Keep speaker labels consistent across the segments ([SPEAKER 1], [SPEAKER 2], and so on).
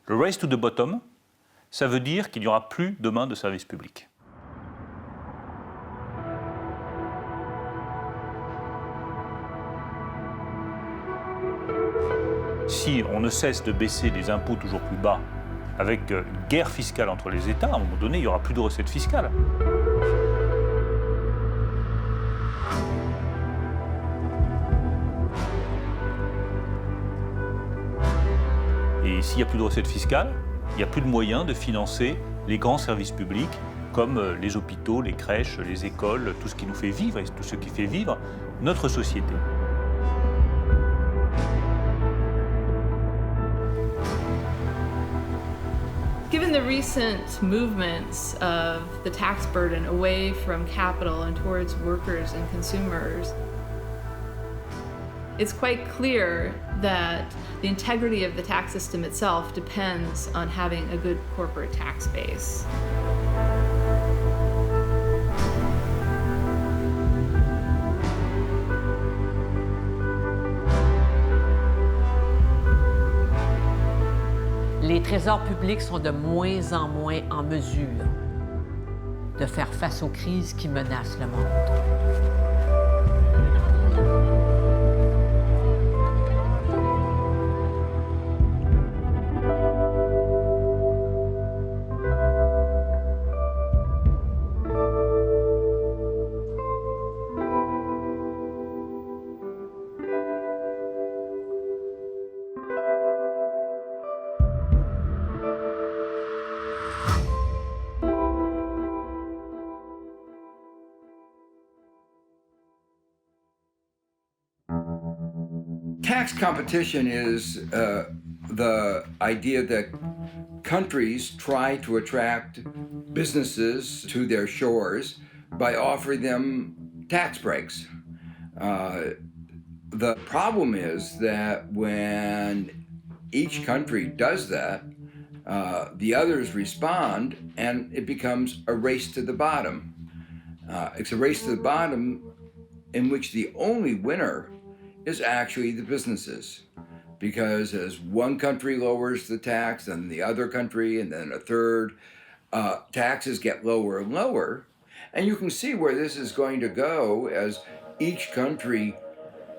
[SPEAKER 1] Le race to the bottom, ça veut dire qu'il n'y aura plus demain de services publics. Si on ne cesse de baisser les impôts toujours plus bas, avec une guerre fiscale entre les États, à un moment donné, il n'y aura plus de recettes fiscales. Et s'il n'y a plus de recettes fiscales, il n'y a plus de moyens de financer les grands services publics comme les hôpitaux, les crèches, les écoles, tout ce qui nous fait vivre et tout ce qui fait vivre notre société.
[SPEAKER 2] Given the recent movements of the tax burden away from capital and towards workers and consumers, it's quite clear that the integrity of the tax system itself depends on having a good corporate tax base.
[SPEAKER 3] Les trésors publics sont de moins en moins en mesure de faire face aux crises qui menacent le monde.
[SPEAKER 4] Tax competition is the idea that countries try to attract businesses to their shores by offering them tax breaks. The problem is that when each country does that, the others respond, and it becomes a race to the bottom. It's a race to the bottom in which the only winner is actually the businesses. Because as one country lowers the tax, then the other country, and then a third, taxes get lower and lower. And you can see where this is going to go as each country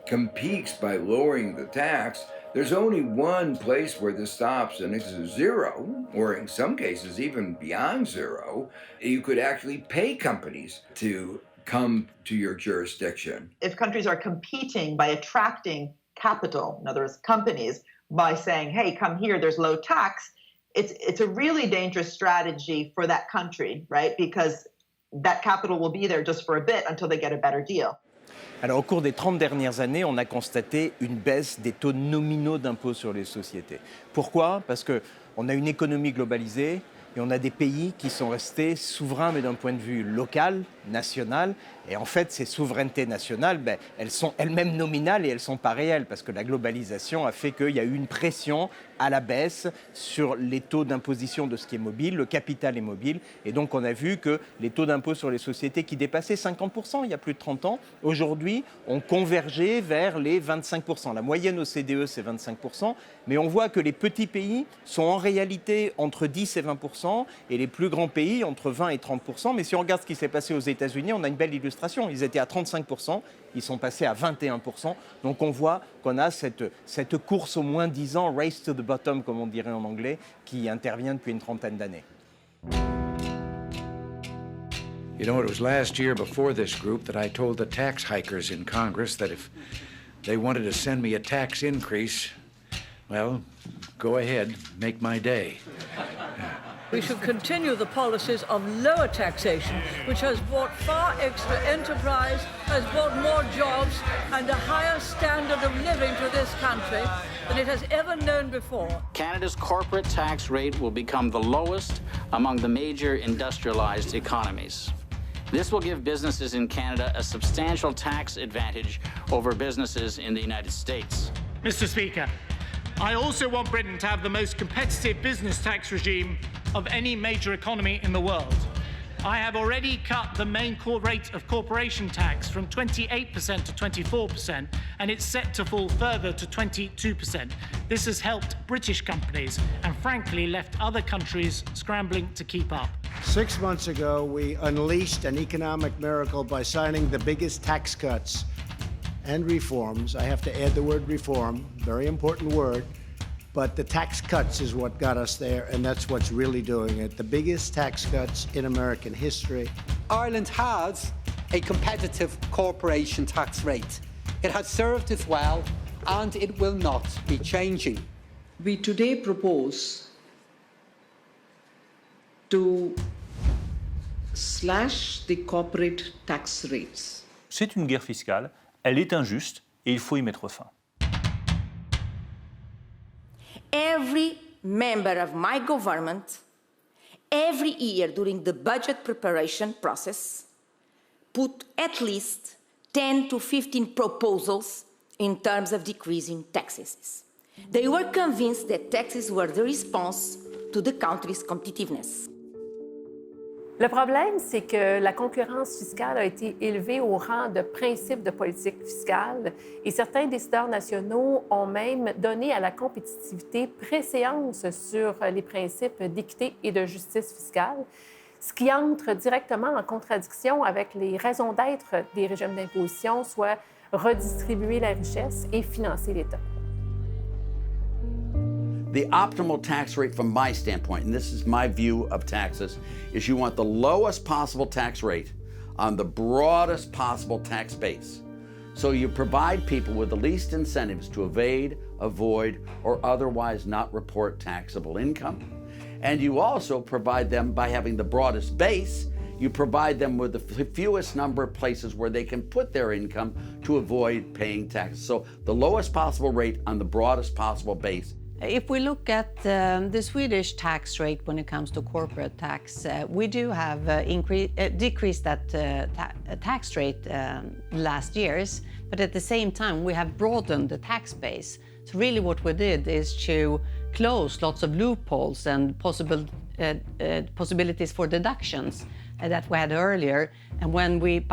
[SPEAKER 4] competes by lowering the tax. There's only one place where this stops, and it's zero, or in some cases even beyond zero. You could actually pay companies to come to your jurisdiction.
[SPEAKER 5] If countries are competing by attracting capital, in other words, companies, by saying, hey, come here, there's low tax, it's a really dangerous strategy for that country, right? Because that capital will be there just for a bit until they get a better deal.
[SPEAKER 6] Alors, au cours des 30 dernières années, on a constaté une baisse des taux nominaux d'impôt sur les sociétés. Pourquoi? Parce qu'on a une économie globalisée et on a des pays qui sont restés souverains, mais d'un point de vue local, national. Et en fait, ces souverainetés nationales, elles sont elles-mêmes nominales et elles ne sont pas réelles, parce que la globalisation a fait qu'il y a eu une pression à la baisse sur les taux d'imposition de ce qui est mobile, le capital est mobile. Et donc, on a vu que les taux d'impôt sur les sociétés qui dépassaient 50% il y a plus de 30 ans, aujourd'hui, ont convergé vers les 25%. La moyenne OCDE, c'est 25%, mais on voit que les petits pays sont en réalité entre 10 et 20%, et les plus grands pays entre 20 et 30%. Mais si on regarde ce qui s'est passé aux États-Unis, on a une belle illustration. Ils étaient à 35%, ils sont passés à 21%. Donc on voit qu'on a cette course au moins 10 ans, race to the bottom, comme on dirait en anglais, qui intervient depuis une trentaine d'années.
[SPEAKER 7] You know, it was last year before this group that I told the tax hikers in Congress that if they wanted to send me a tax increase, well, go ahead, make my day.
[SPEAKER 8] We should continue the policies of lower taxation, which has brought far extra enterprise, has brought more jobs and a higher standard of living to this country than it has ever known before.
[SPEAKER 9] Canada's corporate tax rate will become the lowest among the major industrialized economies. This will give businesses in Canada a substantial tax advantage over businesses in the United States.
[SPEAKER 10] Mr. Speaker, I also want Britain to have the most competitive business tax regime of any major economy in the world. I have already cut the main core rate of corporation tax from 28% to 24%, and it's set to fall further to 22%. This has helped British companies and frankly left other countries scrambling to keep up.
[SPEAKER 11] 6 months ago, we unleashed an economic miracle by signing the biggest tax cuts and reforms. I have to add the word reform, very important word, but the tax cuts is what got us there, and that's what's really doing it. The biggest tax cuts in American history.
[SPEAKER 12] Ireland has a competitive corporation tax rate. It has served us well, and it will not be changing.
[SPEAKER 13] We today propose to slash the corporate tax rates.
[SPEAKER 1] C'est une guerre fiscale, elle est injuste et il faut y mettre fin.
[SPEAKER 14] Every member of my government, every year during the budget preparation process, put at least 10 to 15 proposals in terms of decreasing taxes. They were convinced that taxes were the response to the country's competitiveness.
[SPEAKER 15] Le problème, c'est que la concurrence fiscale a été élevée au rang de principe de politique fiscale et certains décideurs nationaux ont même donné à la compétitivité préséance sur les principes d'équité et de justice fiscale, ce qui entre directement en contradiction avec les raisons d'être des régimes d'imposition, soit redistribuer la richesse et financer l'État.
[SPEAKER 16] The optimal tax rate from my standpoint, and this is my view of taxes, is you want the lowest possible tax rate on the broadest possible tax base. So you provide people with the least incentives to evade, avoid, or otherwise not report taxable income. And you also provide them, by having the broadest base, you provide them with the fewest number of places where they can put their income to avoid paying taxes. So the lowest possible rate on the broadest possible base.
[SPEAKER 3] If we look at the Swedish tax rate when it comes to corporate tax, we do have decreased that tax rate last years, but at the same time we have broadened the tax base. So really what we did is to close lots of loopholes and possibilities for deductions that we had earlier. And when we,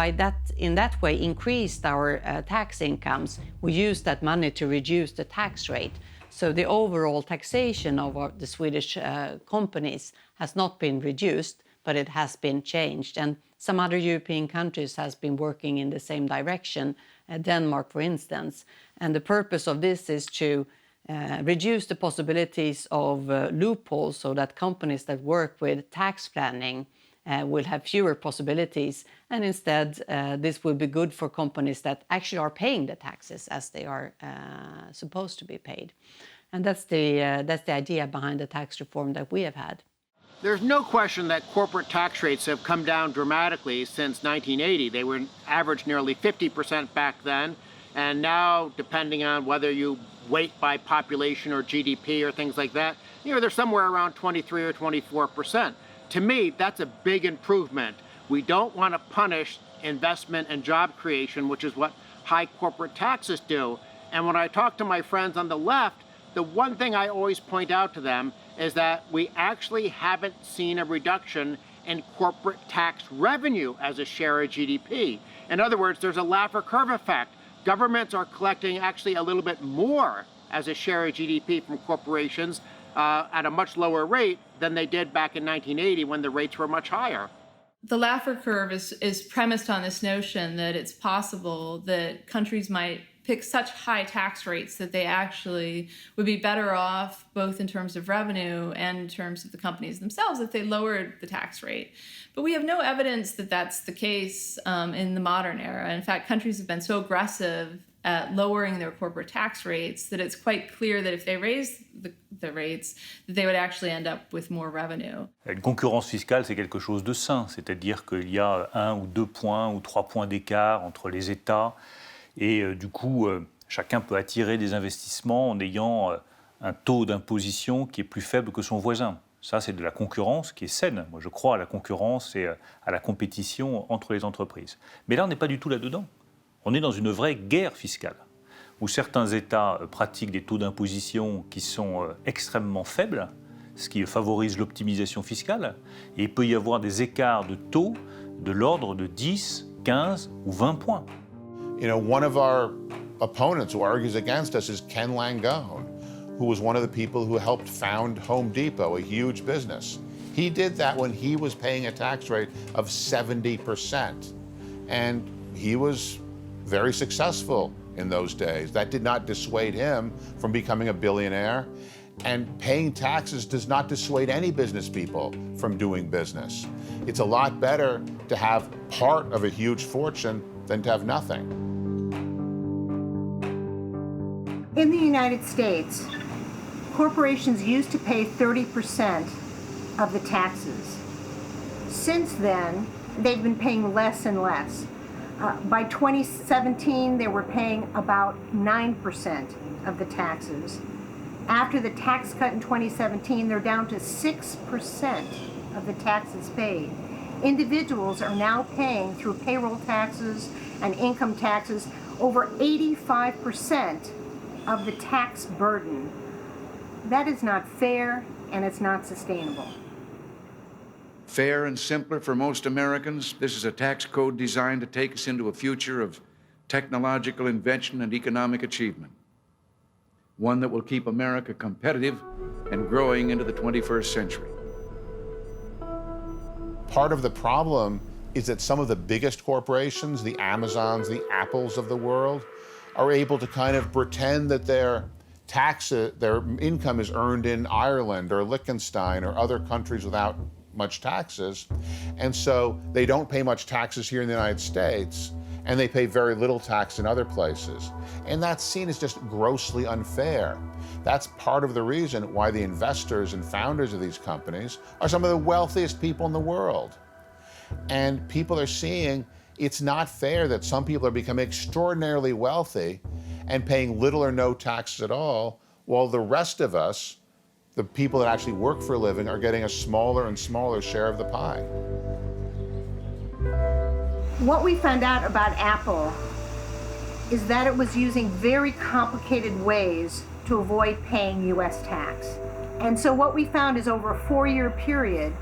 [SPEAKER 3] in that way, increased our tax incomes, we used that money to reduce the tax rate. So the overall taxation of the Swedish companies has not been reduced, but it has been changed. And some other European countries has been working in the same direction, Denmark, for instance. And the purpose of this is to reduce the possibilities of loopholes so that companies that work with tax planning will have fewer possibilities, and instead this will be good for companies that actually are paying the taxes as they are supposed to be paid. And that's the idea behind the tax reform that we have had.
[SPEAKER 17] There's no question that corporate tax rates have come down dramatically since 1980. They were average nearly 50% back then, and now, depending on whether you weight by population or GDP or things like that, they're somewhere around 23 or 24%. To me, that's a big improvement. We don't want to punish investment and job creation, which is what high corporate taxes do. And when I talk to my friends on the left, the one thing I always point out to them is that we actually haven't seen a reduction in corporate tax revenue as a share of GDP. In other words, there's a Laffer curve effect. Governments are collecting actually a little bit more as a share of GDP from corporations at a much lower rate than they did back in 1980 when the rates were much higher.
[SPEAKER 2] The Laffer curve is premised on this notion that it's possible that countries might pick such high tax rates that they actually would be better off both in terms of revenue and in terms of the companies themselves if they lowered the tax rate. But we have no evidence that that's the case in the modern era. In fact, countries have been so aggressive at lowering their corporate tax rates that it's quite clear that if they raise the rates, that they would actually end up with more revenue.
[SPEAKER 1] Une concurrence fiscale, c'est quelque chose de sain, c'est-à-dire qu'il y a 1 ou 2 points ou 3 points d'écart entre les États et du coup, chacun peut attirer des investissements en ayant un taux d'imposition qui est plus faible que son voisin. Ça, c'est de la concurrence qui est saine. Moi, je crois à la concurrence et à la compétition entre les entreprises. Mais là, on n'est pas du tout là-dedans. On est dans une vraie guerre fiscale, où certains États pratiquent des taux d'imposition qui sont extrêmement faibles, ce qui favorise l'optimisation fiscale, et il peut y avoir des écarts de taux de l'ordre de 10, 15 ou 20 points.
[SPEAKER 18] You know, one of our opponents who argues against us is Ken Langone, who was one of the people who helped found Home Depot, a huge business. He did that when he was paying a tax rate of 70%. And he was very successful in those days. That did not dissuade him from becoming a billionaire. And paying taxes does not dissuade any business people from doing business. It's a lot better to have part of a huge fortune than to have nothing.
[SPEAKER 19] In the United States, corporations used to pay 30% of the taxes. Since then, they've been paying less and less. By 2017, they were paying about 9% of the taxes. After the tax cut in 2017, they're down to 6% of the taxes paid. Individuals are now paying, through payroll taxes and income taxes, over 85% of the tax burden. That is not fair, and it's not sustainable.
[SPEAKER 7] Fair and simpler for most Americans, this is a tax code designed to take us into a future of technological invention and economic achievement. One that will keep America competitive and growing into the 21st century.
[SPEAKER 18] Part of the problem is that some of the biggest corporations, the Amazons, the Apples of the world, are able to kind of pretend that their income is earned in Ireland or Liechtenstein or other countries without much taxes. And so they don't pay much taxes here in the United States, and they pay very little tax in other places. And that's seen as just grossly unfair. That's part of the reason why the investors and founders of these companies are some of the wealthiest people in the world. And people are seeing it's not fair that some people are becoming extraordinarily wealthy and paying little or no taxes at all, while the rest of us, the people that actually work for a living, are getting a smaller and smaller share of the pie.
[SPEAKER 19] What we found out about Apple is that it was using very complicated ways to avoid paying US tax. And so what we found is, over a 4-year period,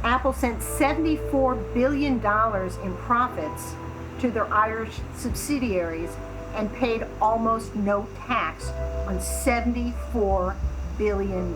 [SPEAKER 19] Apple sent $74 billion in profits to their Irish subsidiaries and paid almost no tax on $74 billion.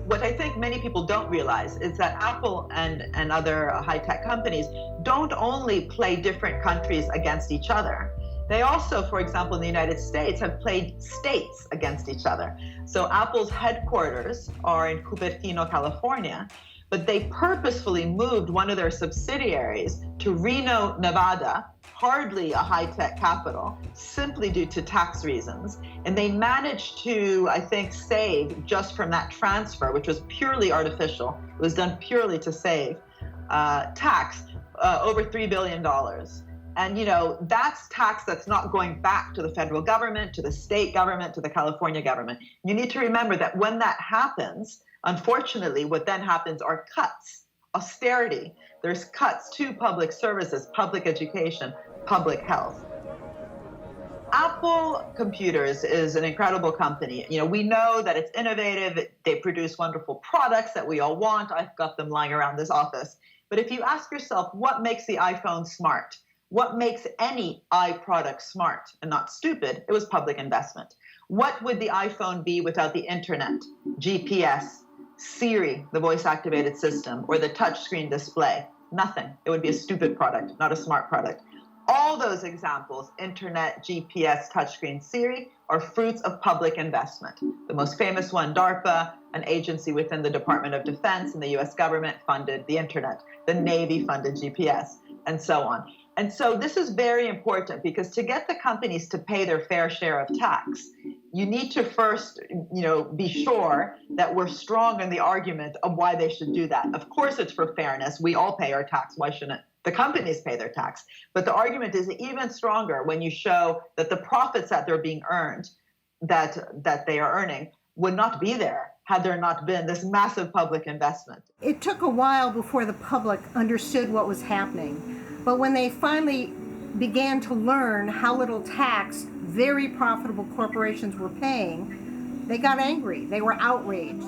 [SPEAKER 5] What I think many people don't realize is that Apple and other high-tech companies don't only play different countries against each other. They also, for example, in the United States, have played states against each other. So Apple's headquarters are in Cupertino, California, but they purposefully moved one of their subsidiaries to Reno, Nevada, hardly a high-tech capital, simply due to tax reasons. And they managed to, I think, save, just from that transfer, which was purely artificial, it was done purely to save tax, over $3 billion. And, you know, that's tax that's not going back to the federal government, to the state government, to the California government. You need to remember that when that happens, unfortunately, what then happens are cuts, austerity. There's cuts to public services, public education, public health. Apple Computers is an incredible company. You know, we know that it's innovative. They produce wonderful products that we all want. I've got them lying around this office. But if you ask yourself, what makes the iPhone smart? What makes any iProduct smart and not stupid? It was public investment. What would the iPhone be without the internet, GPS, Siri, the voice-activated system, or the touchscreen display? Nothing. It would be a stupid product, not a smart product. All those examples, internet, GPS, touchscreen, Siri, are fruits of public investment. The most famous one, DARPA, an agency within the Department of Defense and the US government, funded the internet. The Navy funded GPS, and so on. And so this is very important, because to get the companies to pay their fair share of tax, you need to first, be sure that we're strong in the argument of why they should do that. Of course, it's for fairness. We all pay our tax. Why shouldn't the companies pay their tax? But the argument is even stronger when you show that the profits that they're being earned, that they are earning, would not be there had there not been this massive public investment.
[SPEAKER 19] It took a while before the public understood what was happening. But when they finally began to learn how little tax very profitable corporations were paying, they got angry. They were outraged.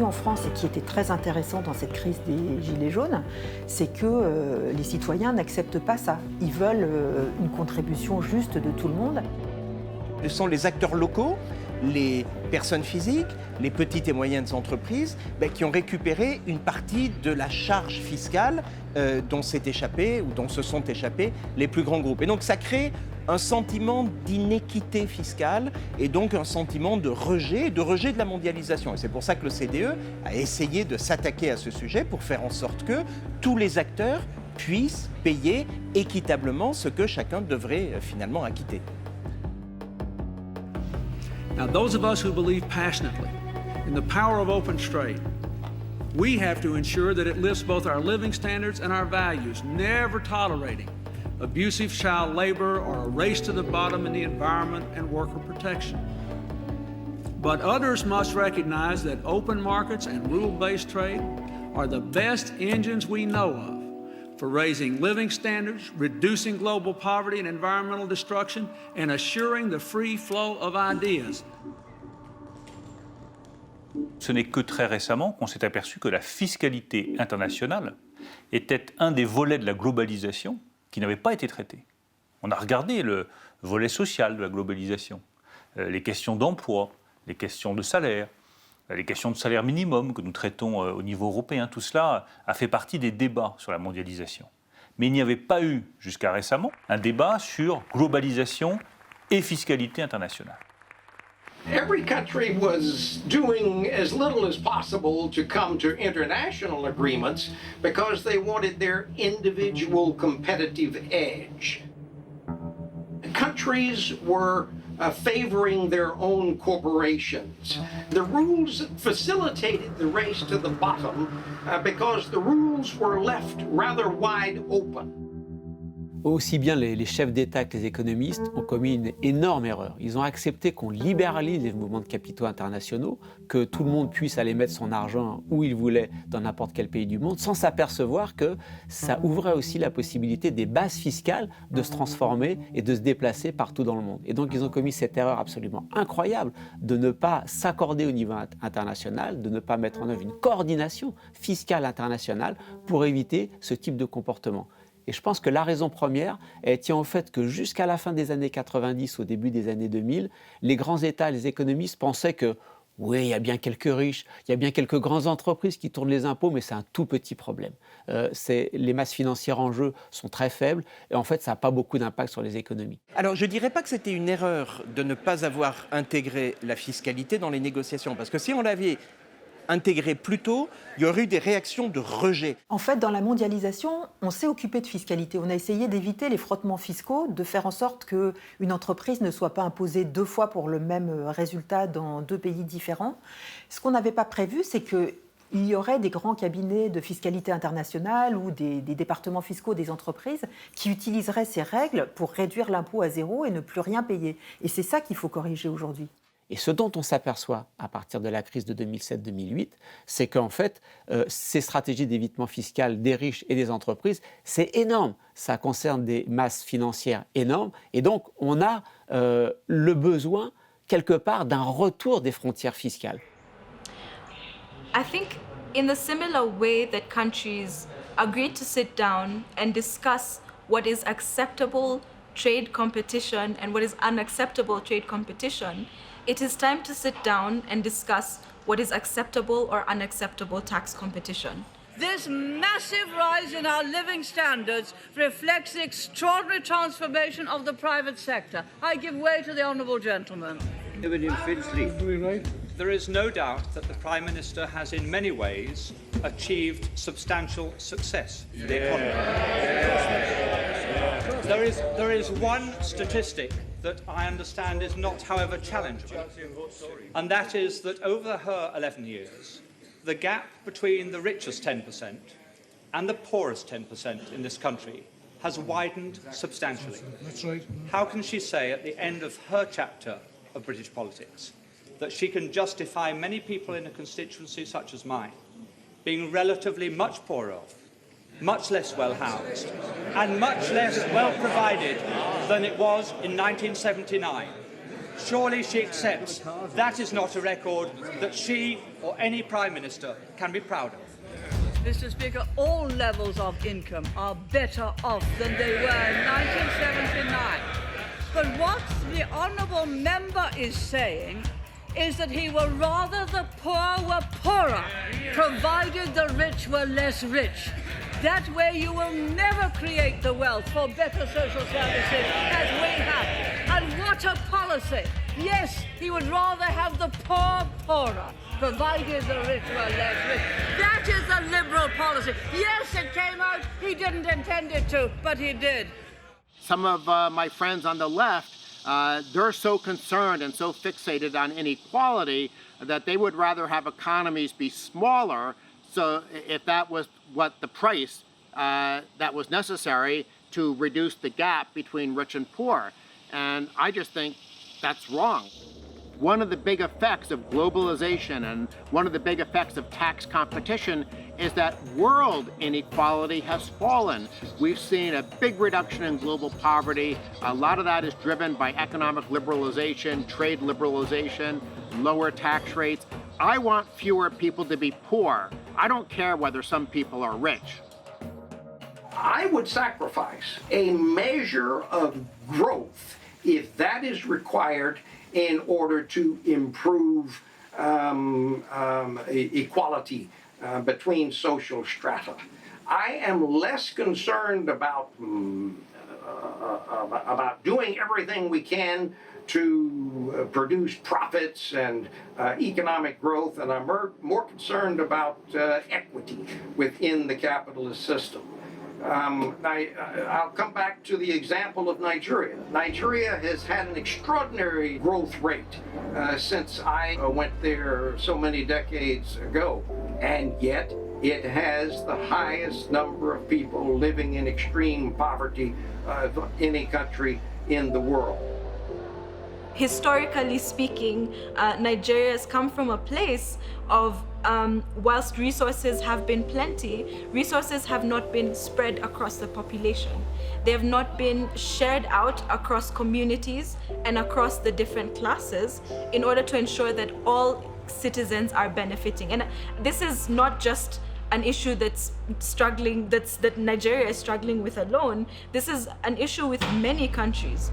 [SPEAKER 20] En France et qui était très intéressant dans cette crise des Gilets jaunes, c'est que les citoyens n'acceptent pas ça. Ils veulent une contribution juste de tout le monde.
[SPEAKER 6] Ce sont les acteurs locaux, les personnes physiques, les petites et moyennes entreprises qui ont récupéré une partie de la charge fiscale dont s'est échappé ou dont se sont échappés les plus grands groupes. Et donc ça crée un sentiment d'inéquité fiscale et donc un sentiment de rejet de la mondialisation. Et c'est pour ça que l'OCDE a essayé de s'attaquer à ce sujet pour faire en sorte que tous les acteurs puissent payer équitablement ce que chacun devrait finalement acquitter.
[SPEAKER 21] Now, those of us who believe passionately in the power of open trade, we have to ensure that it lifts both our living standards and our values, never tolerating abusive child labor or a race to the bottom in the environment and worker protection. But others must recognize that open markets and rule-based trade are the best engines we know of for raising living standards, reducing global poverty and environmental destruction, and assuring the free flow of ideas.
[SPEAKER 1] Ce n'est que très récemment qu'on s'est aperçu que la fiscalité internationale était un des volets de la globalisation qui n'avait pas été traité. On a regardé le volet social de la globalisation, les questions d'emploi, les questions de salaire, les questions de salaire minimum que nous traitons au niveau européen. Tout cela a fait partie des débats sur la mondialisation. Mais il n'y avait pas eu, jusqu'à récemment, un débat sur globalisation et fiscalité internationale.
[SPEAKER 22] Every country was doing as little as possible to come to international agreements because they wanted their individual competitive edge. Countries were favoring their own corporations. The rules facilitated the race to the bottom because the rules were left rather wide open.
[SPEAKER 23] Aussi bien les chefs d'État que les économistes ont commis une énorme erreur. Ils ont accepté qu'on libéralise les mouvements de capitaux internationaux, que tout le monde puisse aller mettre son argent où il voulait dans n'importe quel pays du monde, sans s'apercevoir que ça ouvrait aussi la possibilité des bases fiscales de se transformer et de se déplacer partout dans le monde. Et donc ils ont commis cette erreur absolument incroyable de ne pas s'accorder au niveau international, de ne pas mettre en œuvre une coordination fiscale internationale pour éviter ce type de comportement. Et je pense que la raison première, elle tient au fait que jusqu'à la fin des années 90, au début des années 2000, les grands États, les économistes pensaient que oui, il y a bien quelques riches, il y a bien quelques grandes entreprises qui tournent les impôts, mais c'est un tout petit problème. Les masses financières en jeu sont très faibles et en fait, ça n'a pas beaucoup d'impact sur les économies.
[SPEAKER 6] Alors, je ne dirais pas que c'était une erreur de ne pas avoir intégré la fiscalité dans les négociations, parce que si on l'avait intégré plus tôt, il y aurait eu des réactions de rejet.
[SPEAKER 20] En fait, dans la mondialisation, on s'est occupé de fiscalité. On a essayé d'éviter les frottements fiscaux, de faire en sorte qu'une entreprise ne soit pas imposée deux fois pour le même résultat dans deux pays différents. Ce qu'on n'avait pas prévu, c'est qu'il y aurait des grands cabinets de fiscalité internationale ou des départements fiscaux des entreprises qui utiliseraient ces règles pour réduire l'impôt à zéro et ne plus rien payer. Et c'est ça qu'il faut corriger aujourd'hui.
[SPEAKER 23] Et ce dont on s'aperçoit à partir de la crise de 2007-2008, c'est qu'en fait, ces stratégies d'évitement fiscal des riches et des entreprises, c'est énorme. Ça concerne des masses financières énormes. Et donc, on a le besoin, quelque part, d'un retour des frontières fiscales.
[SPEAKER 14] I think in the similar way that countries agreed to sit down and discuss what is acceptable trade competition and what is unacceptable trade competition, it is time to sit down and discuss what is acceptable or unacceptable tax competition.
[SPEAKER 8] This massive rise in our living standards reflects the extraordinary transformation of the private sector. I give way to the honourable gentleman.
[SPEAKER 24] There is no doubt that the Prime Minister has in many ways achieved substantial success for the economy. There is one statistic that I understand is not, however, challengeable. And that is that over her 11 years, the gap between the richest 10% and the poorest 10% in this country has widened substantially.
[SPEAKER 4] That's right.
[SPEAKER 24] How can she say at the end of her chapter of British politics that she can justify many people in a constituency such as mine being relatively much poorer off, much less well-housed, and much less well-provided than it was in 1979? Surely she accepts that is not a record that she or any Prime Minister can be proud of.
[SPEAKER 8] Mr. Speaker, all levels of income are better off than they were in 1979. But what the honourable member is saying is that he would rather the poor were poorer, provided the rich were less rich. That way you will never create the wealth for better social services as we have. And what a policy! Yes, he would rather have the poor poorer, provided the rich were less rich. That is a liberal policy. Yes, it came out, he didn't intend it to, but he did.
[SPEAKER 17] Some of my friends on the left, they're so concerned and so fixated on inequality that they would rather have economies be smaller. So if that was what the price that was necessary to reduce the gap between rich and poor. And I just think that's wrong. One of the big effects of globalization and one of the big effects of tax competition is that world inequality has fallen. We've seen a big reduction in global poverty. A lot of that is driven by economic liberalization, trade liberalization, lower tax rates. I want fewer people to be poor. I don't care whether some people are rich.
[SPEAKER 22] I would sacrifice a measure of growth if that is required in order to improve equality between social strata. I am less concerned about doing everything we can to produce profits and economic growth, and I'm more concerned about equity within the capitalist system. I'll come back to the example of Nigeria. Nigeria has had an extraordinary growth rate since I went there so many decades ago, and yet it has the highest number of people living in extreme poverty of any country in the world.
[SPEAKER 14] Historically speaking, Nigeria has come from a place of whilst resources have been plenty, resources have not been spread across the population. They have not been shared out across communities and across the different classes in order to ensure that all citizens are benefiting. And this is not just an issue that's struggling, that Nigeria is struggling with alone. This is an issue with many countries.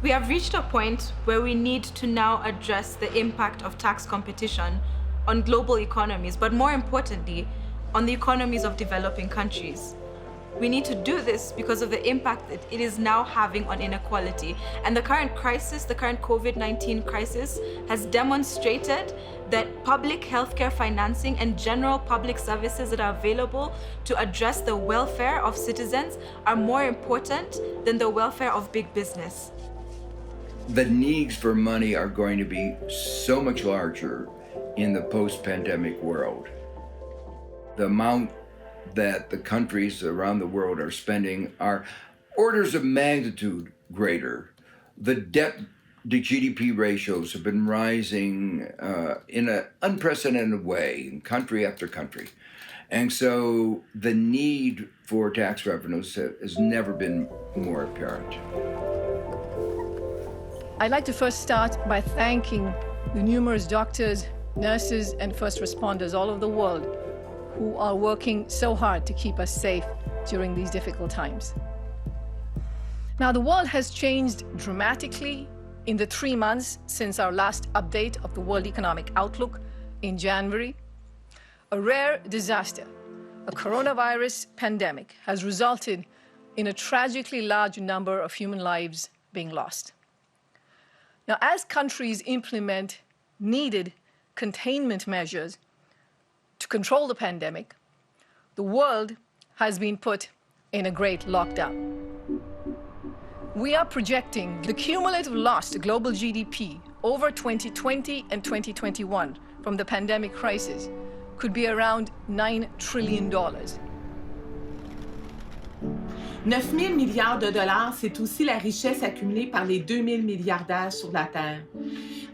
[SPEAKER 14] We have reached a point where we need to now address the impact of tax competition on global economies, but more importantly, on the economies of developing countries. We need to do this because of the impact that it is now having on inequality. And the current crisis, the current COVID-19 crisis, has demonstrated that public healthcare financing and general public services that are available to address the welfare of citizens are more important than the welfare of big business.
[SPEAKER 9] The needs for money are going to be so much larger in the post-pandemic world. The amount that the countries around the world are spending are orders of magnitude greater. The debt to GDP ratios have been rising in an unprecedented way in country after country. And so the need for tax revenues has never been more apparent.
[SPEAKER 10] I'd like to first start by thanking the numerous doctors, nurses, and first responders all over the world who are working so hard to keep us safe during these difficult times. Now, the world has changed dramatically in the 3 months since our last update of the World Economic Outlook in January. A rare disaster, a coronavirus pandemic, has resulted in a tragically large number of human lives being lost. Now, as countries implement needed containment measures to control the pandemic, the world has been put in a great lockdown. We are projecting the cumulative loss to global GDP over 2020 and 2021 from the pandemic crisis could be around $9 trillion.
[SPEAKER 4] 9 000 milliards de dollars, c'est aussi la richesse accumulée par les 2 000 milliardaires sur la Terre.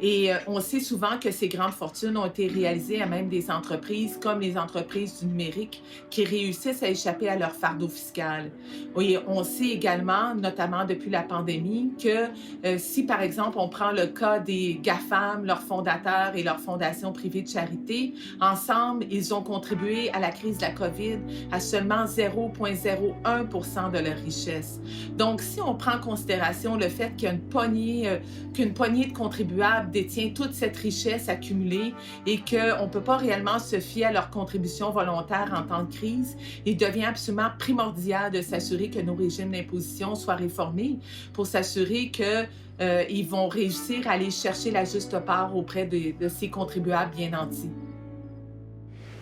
[SPEAKER 4] Et on sait souvent que ces grandes fortunes ont été réalisées à même des entreprises comme les entreprises du numérique qui réussissent à échapper à leur fardeau fiscal. Et on sait également, notamment depuis la pandémie, que si par exemple on prend le cas des GAFAM, leurs fondateurs et leurs fondations privées de charité, ensemble, ils ont contribué à la crise de la COVID à seulement 0,01% de leur richesse. Donc, si on prend en considération le fait qu'il y a qu'une poignée de contribuables détient toute cette richesse accumulée et qu'on ne peut pas réellement se fier à leurs contributions volontaires en temps de crise, il devient absolument primordial de s'assurer que nos régimes d'imposition soient réformés pour s'assurer qu'ils vont réussir à aller chercher la juste part auprès de ces contribuables bien nantis.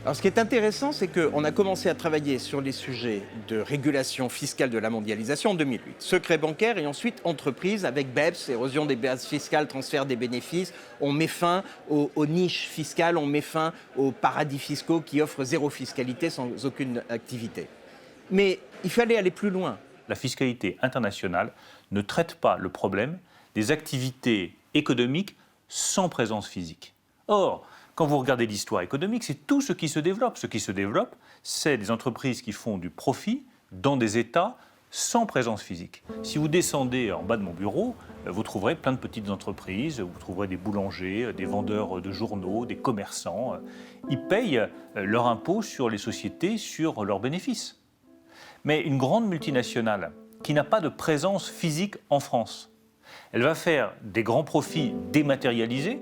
[SPEAKER 6] Alors, ce qui est intéressant, c'est qu'on a commencé à travailler sur les sujets de régulation fiscale de la mondialisation en 2008. Secret bancaire et ensuite entreprise avec BEPS, érosion des bases fiscales, transfert des bénéfices. On met fin aux niches fiscales, on met fin aux paradis fiscaux qui offrent zéro fiscalité sans aucune activité. Mais il fallait aller plus loin.
[SPEAKER 1] La fiscalité internationale ne traite pas le problème des activités économiques sans présence physique. Or, quand vous regardez l'histoire économique, c'est tout ce qui se développe. Ce qui se développe, c'est des entreprises qui font du profit dans des États sans présence physique. Si vous descendez en bas de mon bureau, vous trouverez plein de petites entreprises, vous trouverez des boulangers, des vendeurs de journaux, des commerçants. Ils payent leur impôt sur les sociétés, sur leurs bénéfices. Mais une grande multinationale qui n'a pas de présence physique en France, elle va faire des grands profits dématérialisés,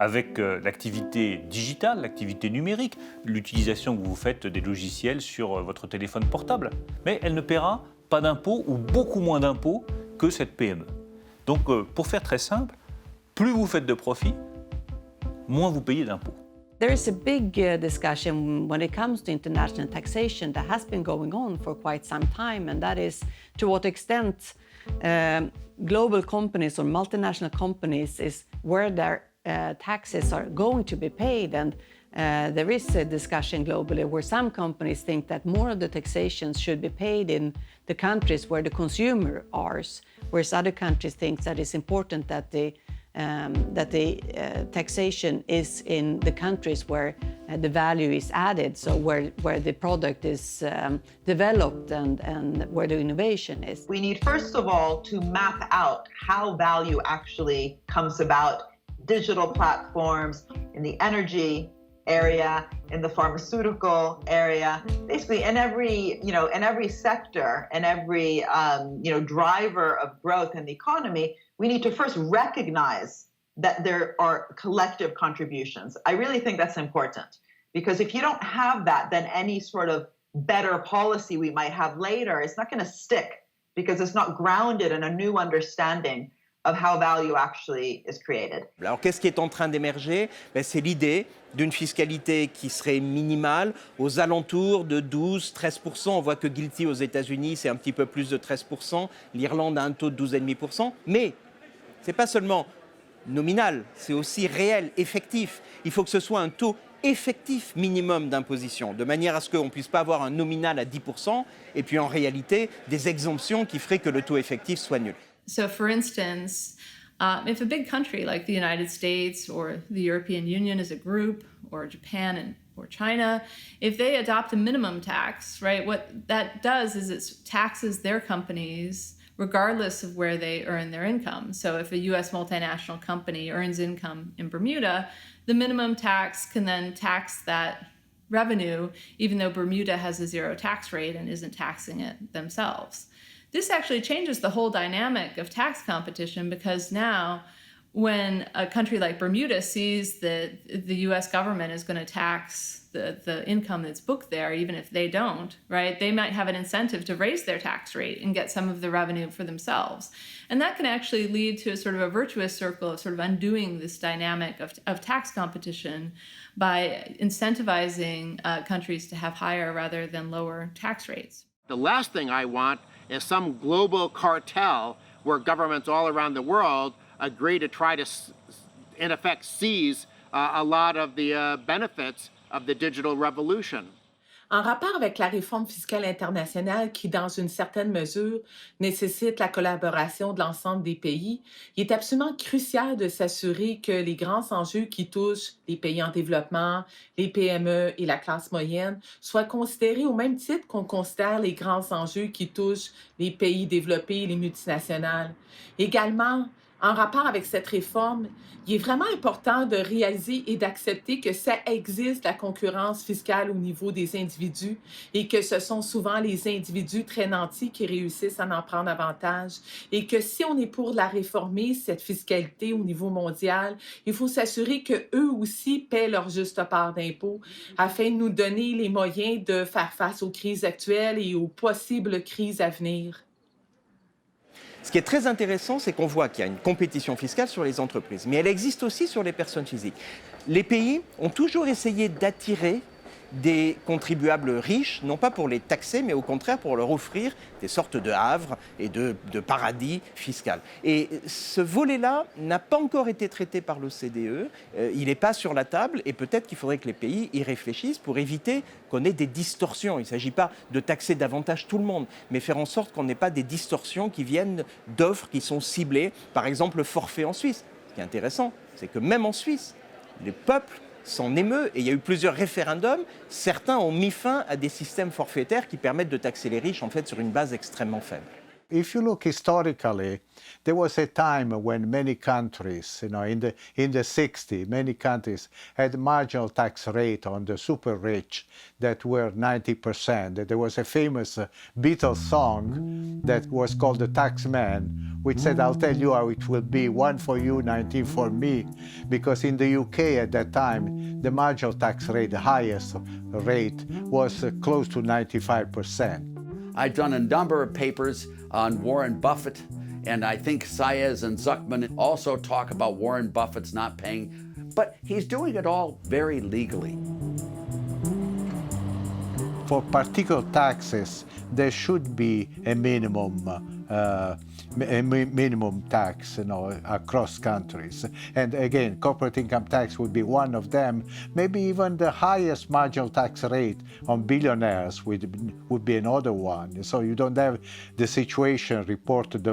[SPEAKER 1] avec l'activité digitale, l'activité numérique, l'utilisation que vous faites des logiciels sur votre téléphone portable. Mais elle ne paiera pas d'impôts ou beaucoup moins d'impôts que cette PME. Donc, pour faire très simple, plus vous faites de profit, moins vous payez d'impôts.
[SPEAKER 3] There is a big discussion when it comes to international taxation that has been going on for quite some time, and that is to what extent global companies or multinational companies is where their taxes are going to be paid, and there is a discussion globally where some companies think that more of the taxation should be paid in the countries where the consumer are, whereas other countries think that it's important that the taxation is in the countries where the value is added, so where the product is developed and where the innovation is.
[SPEAKER 5] We need, first of all, to map out how value actually comes about. Digital platforms, in the energy area, in the pharmaceutical area, basically in every sector and every driver of growth in the economy, we need to first recognize that there are collective contributions. I really think that's important, because if you don't have that, then any sort of better policy we might have later, it's not going to stick because it's not grounded in a new understanding of how value actually is created.
[SPEAKER 6] Alors, qu'est-ce qui est en train d'émerger? C'est l'idée d'une fiscalité qui serait minimale, aux alentours de 12-13%. On voit que Guilty aux États-Unis, c'est un petit peu plus de 13%. L'Irlande a un taux de 12,5%. Mais ce n'est pas seulement nominal, c'est aussi réel, effectif. Il faut que ce soit un taux effectif minimum d'imposition, de manière à ce qu'on ne puisse pas avoir un nominal à 10% et puis en réalité des exemptions qui feraient que le taux effectif soit nul.
[SPEAKER 2] So, for instance, if a big country like the United States or the European Union as a group, or Japan or China, if they adopt a minimum tax, right, what that does is it taxes their companies regardless of where they earn their income. So if a US multinational company earns income in Bermuda, the minimum tax can then tax that revenue, even though Bermuda has a zero tax rate and isn't taxing it themselves. This actually changes the whole dynamic of tax competition, because now when a country like Bermuda sees that the US government is going to tax the income that's booked there, even if they don't, right, they might have an incentive to raise their tax rate and get some of the revenue for themselves. And that can actually lead to a sort of a virtuous circle of sort of undoing this dynamic of tax competition by incentivizing countries to have higher rather than lower tax rates.
[SPEAKER 17] The last thing I want is some global cartel where governments all around the world agree to try to, in effect, seize a lot of the benefits of the digital revolution.
[SPEAKER 4] En rapport avec la réforme fiscale internationale qui, dans une certaine mesure, nécessite la collaboration de l'ensemble des pays, il est absolument crucial de s'assurer que les grands enjeux qui touchent les pays en développement, les PME et la classe moyenne soient considérés au même titre qu'on considère les grands enjeux qui touchent les pays développés et les multinationales. Également, en rapport avec cette réforme, il est vraiment important de réaliser et d'accepter que ça existe, la concurrence fiscale au niveau des individus, et que ce sont souvent les individus très nantis qui réussissent à en prendre avantage, et que si on est pour la réformer, cette fiscalité au niveau mondial, il faut s'assurer qu'eux aussi paient leur juste part d'impôts afin de nous donner les moyens de faire face aux crises actuelles et aux possibles crises à venir.
[SPEAKER 6] Ce qui est très intéressant, c'est qu'on voit qu'il y a une compétition fiscale sur les entreprises, mais elle existe aussi sur les personnes physiques. Les pays ont toujours essayé d'attirer des contribuables riches, non pas pour les taxer, mais au contraire pour leur offrir des sortes de havres et de paradis fiscaux. Et ce volet-là n'a pas encore été traité par l'OCDE, il n'est pas sur la table, et peut-être qu'il faudrait que les pays y réfléchissent pour éviter qu'on ait des distorsions. Il ne s'agit pas de taxer davantage tout le monde, mais faire en sorte qu'on n'ait pas des distorsions qui viennent d'offres qui sont ciblées, par exemple le forfait en Suisse. Ce qui est intéressant, c'est que même en Suisse, les peuples s'en émeut, et il y a eu plusieurs référendums. Certains ont mis fin à des systèmes forfaitaires qui permettent de taxer les riches en fait sur une base extrêmement faible.
[SPEAKER 11] If you look historically, there was a time when many countries, in the 60s, many countries had marginal tax rate on the super rich that were 90%. There was a famous Beatles song that was called The Tax Man, which said, I'll tell you how it will be, 1 for you, 19 for me. Because in the UK at that time, the marginal tax rate, the highest rate, was close to 95%.
[SPEAKER 16] I've done a number of papers on Warren Buffett, and I think Saez and Zuckman also talk about Warren Buffett's not paying, but he's doing it all very legally.
[SPEAKER 11] For particular taxes, there should be a minimum tax, across countries. And again, corporate income tax would be one of them. Maybe even the highest marginal tax rate on billionaires would be another one. So you don't have the situation reported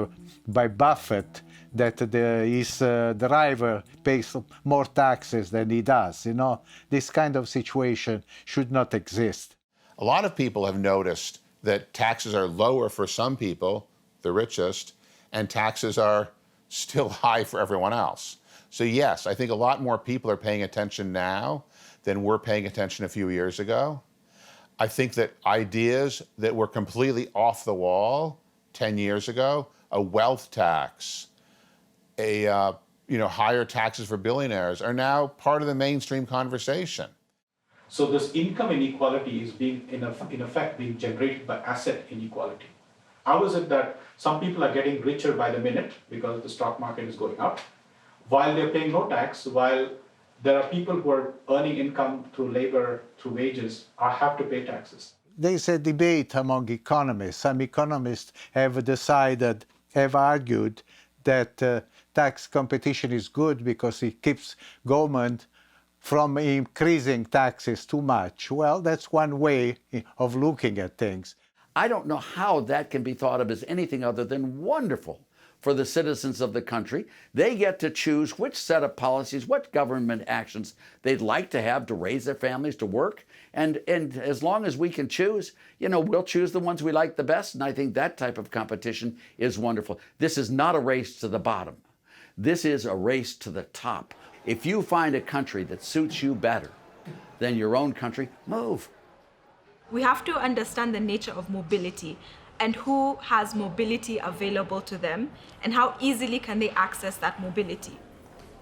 [SPEAKER 11] by Buffett that his driver pays more taxes than he does. This kind of situation should not exist.
[SPEAKER 18] A lot of people have noticed that taxes are lower for some people, the richest, and taxes are still high for everyone else. So yes, I think a lot more people are paying attention now than were paying attention a few years ago. I think that ideas that were completely off the wall 10 years ago, a wealth tax, higher taxes for billionaires, are now part of the mainstream conversation.
[SPEAKER 12] So this income inequality is being, in effect, being generated by asset inequality. How is it that some people are getting richer by the minute because the stock market is going up, while they're paying no tax, while there are people who are earning income through labor, through wages, have to pay taxes?
[SPEAKER 11] There's a debate among economists. Some economists have argued that tax competition is good because it keeps government from increasing taxes too much. Well, that's one way of looking at things.
[SPEAKER 16] I don't know how that can be thought of as anything other than wonderful for the citizens of the country. They get to choose which set of policies, what government actions they'd like to have to raise their families, to work. And as long as we can choose, we'll choose the ones we like the best. And I think that type of competition is wonderful. This is not a race to the bottom. This is a race to the top. If you find a country that suits you better than your own country, move.
[SPEAKER 13] We have to understand the nature of mobility and who has mobility available to them and how easily can they access that mobility.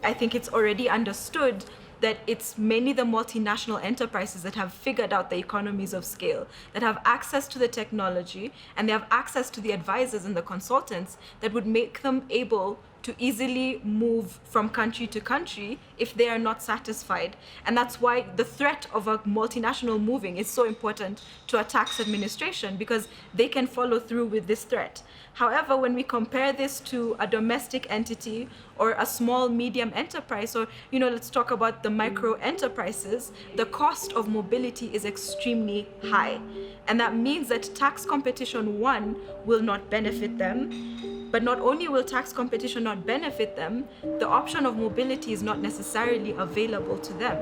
[SPEAKER 13] I think it's already understood that it's mainly the multinational enterprises that have figured out the economies of scale, that have access to the technology, and they have access to the advisors and the consultants that would make them able to easily move from country to country if they are not satisfied. And that's why the threat of a multinational moving is so important to a tax administration, because they can follow through with this threat. However, when we compare this to a domestic entity or a small medium enterprise, or let's talk about the micro enterprises, the cost of mobility is extremely high. And that means that tax competition, one, will not benefit them. But not only will tax competition not benefit them, the option of mobility is not necessarily available to them.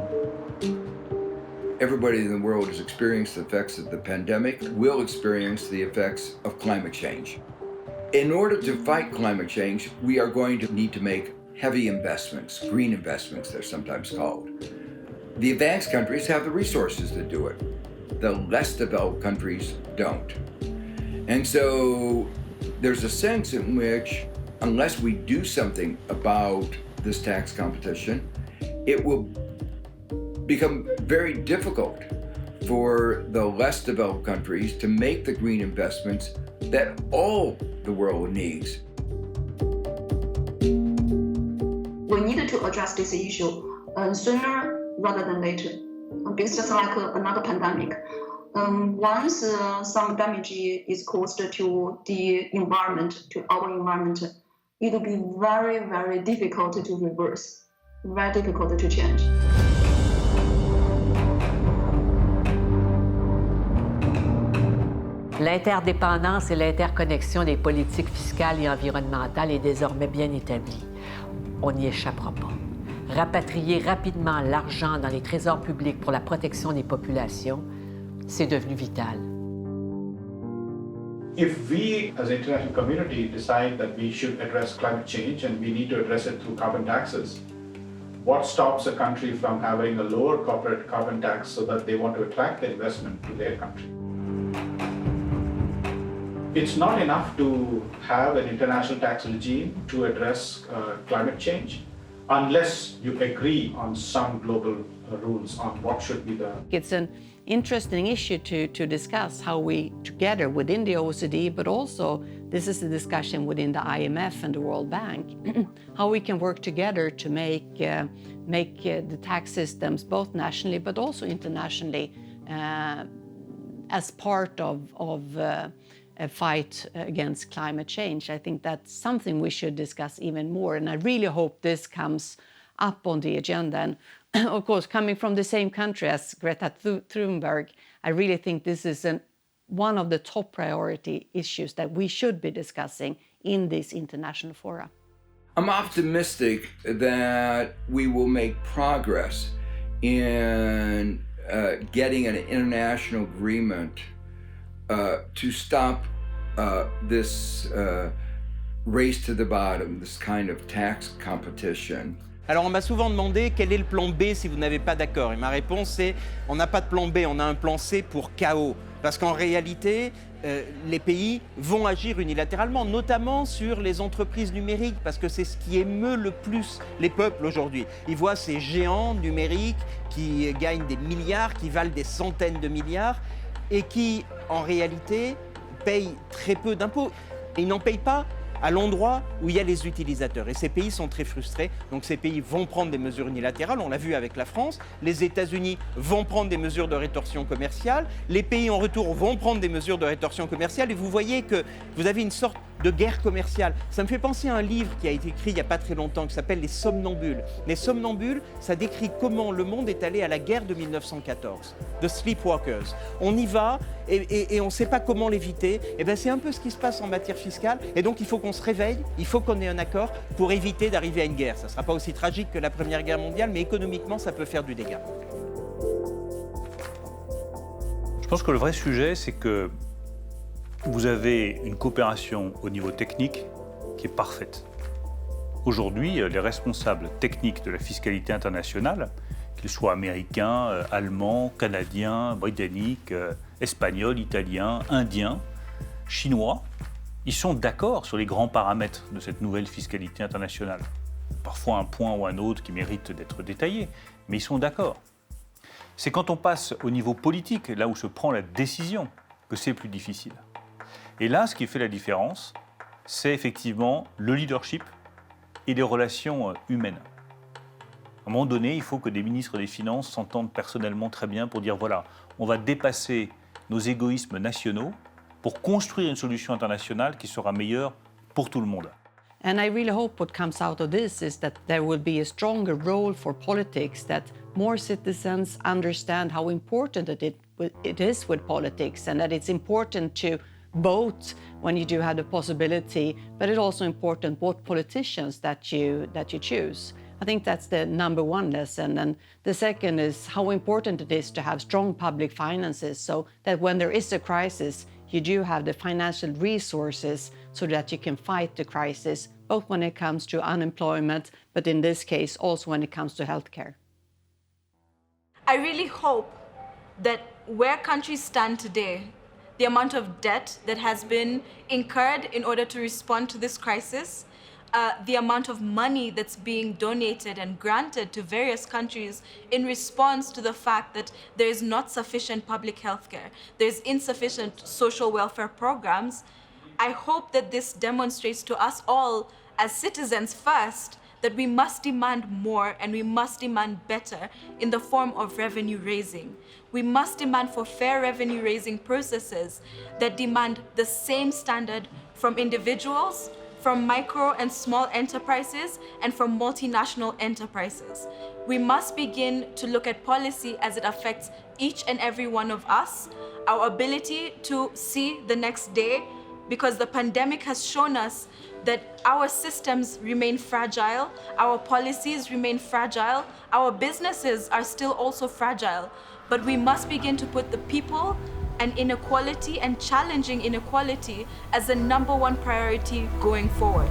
[SPEAKER 9] Everybody in the world has experienced the effects of the pandemic, will experience the effects of climate change. In order to fight climate change, we are going to need to make heavy investments, green investments, they're sometimes called. The advanced countries have the resources to do it. The less developed countries don't. And so there's a sense in which, unless we do something about this tax competition, it will become very difficult for the less developed countries to make the green investments that all the world needs.
[SPEAKER 7] We need to address this issue sooner rather than later, because just like another pandemic, once some damage is caused to the environment, to our environment, it will be very, very difficult to reverse, very difficult to change.
[SPEAKER 3] L'interdépendance et l'interconnexion des politiques fiscales et environnementales est désormais bien établie. On n'y échappera pas. Rapatrier rapidement l'argent dans les trésors publics pour la protection des populations, c'est devenu vital.
[SPEAKER 12] If we, as an international community, decide that we should address climate change and we need to address it through carbon taxes, what stops a country from having a lower corporate carbon tax so that they want to attract the investment to their country? It's not enough to have an international tax regime to address climate change unless you agree on some global rules on what should be the...
[SPEAKER 3] It's an interesting issue to discuss how we together within the OECD, but also this is a discussion within the IMF and the World Bank, how we can work together to make the tax systems both nationally but also internationally as part of a fight against climate change. I think that's something we should discuss even more, and I really hope this comes up on the agenda. And of course, coming from the same country as Greta Thunberg, I really think this is one of the top priority issues that we should be discussing in this international fora.
[SPEAKER 9] I'm optimistic that we will make progress in getting an international agreement to stop this race to the bottom, this kind of tax competition.
[SPEAKER 6] Alors on m'a souvent demandé quel est le plan B si vous n'avez pas d'accord. Et ma réponse c'est on n'a pas de plan B, on a un plan C pour chaos. Parce qu'en réalité, les pays vont agir unilatéralement, notamment sur les entreprises numériques, parce que c'est ce qui émeut le plus les peuples aujourd'hui. Ils voient ces géants numériques qui gagnent des milliards, qui valent des centaines de milliards, et qui, en réalité, payent très peu d'impôts. Et ils n'en payent pas à l'endroit où il y a les utilisateurs. Et ces pays sont très frustrés. Donc ces pays vont prendre des mesures unilatérales. On l'a vu avec la France. Les États-Unis vont prendre des mesures de rétorsion commerciale. Les pays en retour vont prendre des mesures de rétorsion commerciale. Et vous voyez que vous avez une sorte de guerre commerciale. Ça me fait penser à un livre qui a été écrit il n'y a pas très longtemps qui s'appelle « Les somnambules ». Les somnambules, ça décrit comment le monde est allé à la guerre de 1914. The Sleepwalkers. On y va et on ne sait pas comment l'éviter. Et bien c'est un peu ce qui se passe en matière fiscale. Et donc il faut qu'on se réveille, il faut qu'on ait un accord pour éviter d'arriver à une guerre. Ça ne sera pas aussi tragique que la Première Guerre mondiale, mais économiquement, ça peut faire du dégât.
[SPEAKER 1] Je pense que le vrai sujet, c'est que vous avez une coopération au niveau technique qui est parfaite. Aujourd'hui, les responsables techniques de la fiscalité internationale, qu'ils soient américains, allemands, canadiens, britanniques, espagnols, italiens, indiens, chinois, ils sont d'accord sur les grands paramètres de cette nouvelle fiscalité internationale. Parfois un point ou un autre qui mérite d'être détaillé, mais ils sont d'accord. C'est quand on passe au niveau politique, là où se prend la décision, que c'est plus difficile. Et là, ce qui fait la différence, c'est effectivement le leadership et des relations humaines. À un moment donné, il faut que des ministres des Finances s'entendent personnellement très bien pour dire voilà, on va dépasser nos égoïsmes nationaux pour construire une solution internationale qui sera meilleure pour tout le monde.
[SPEAKER 3] And I really hope what comes out of this is that there will be a stronger role for politics, that more citizens understand how important it is with politics, and that it's important to vote when you do have the possibility, but it's also important what politicians that you choose. I think that's the number one lesson. And the second is how important it is to have strong public finances so that when there is a crisis, you do have the financial resources so that you can fight the crisis, both when it comes to unemployment, but in this case, also when it comes to healthcare.
[SPEAKER 13] I really hope that where countries stand today, the amount of debt that has been incurred in order to respond to this crisis, the amount of money that's being donated and granted to various countries in response to the fact that there is not sufficient public health care, there's insufficient social welfare programs. I hope that this demonstrates to us all as citizens first that we must demand more and we must demand better in the form of revenue raising. We must demand for fair revenue raising processes that demand the same standard from individuals, from micro and small enterprises, and from multinational enterprises. We must begin to look at policy as it affects each and every one of us, our ability to see the next day, because the pandemic has shown us that our systems remain fragile, our policies remain fragile, our businesses are still also fragile. But we must begin to put the people and inequality and challenging inequality as the number one priority going forward.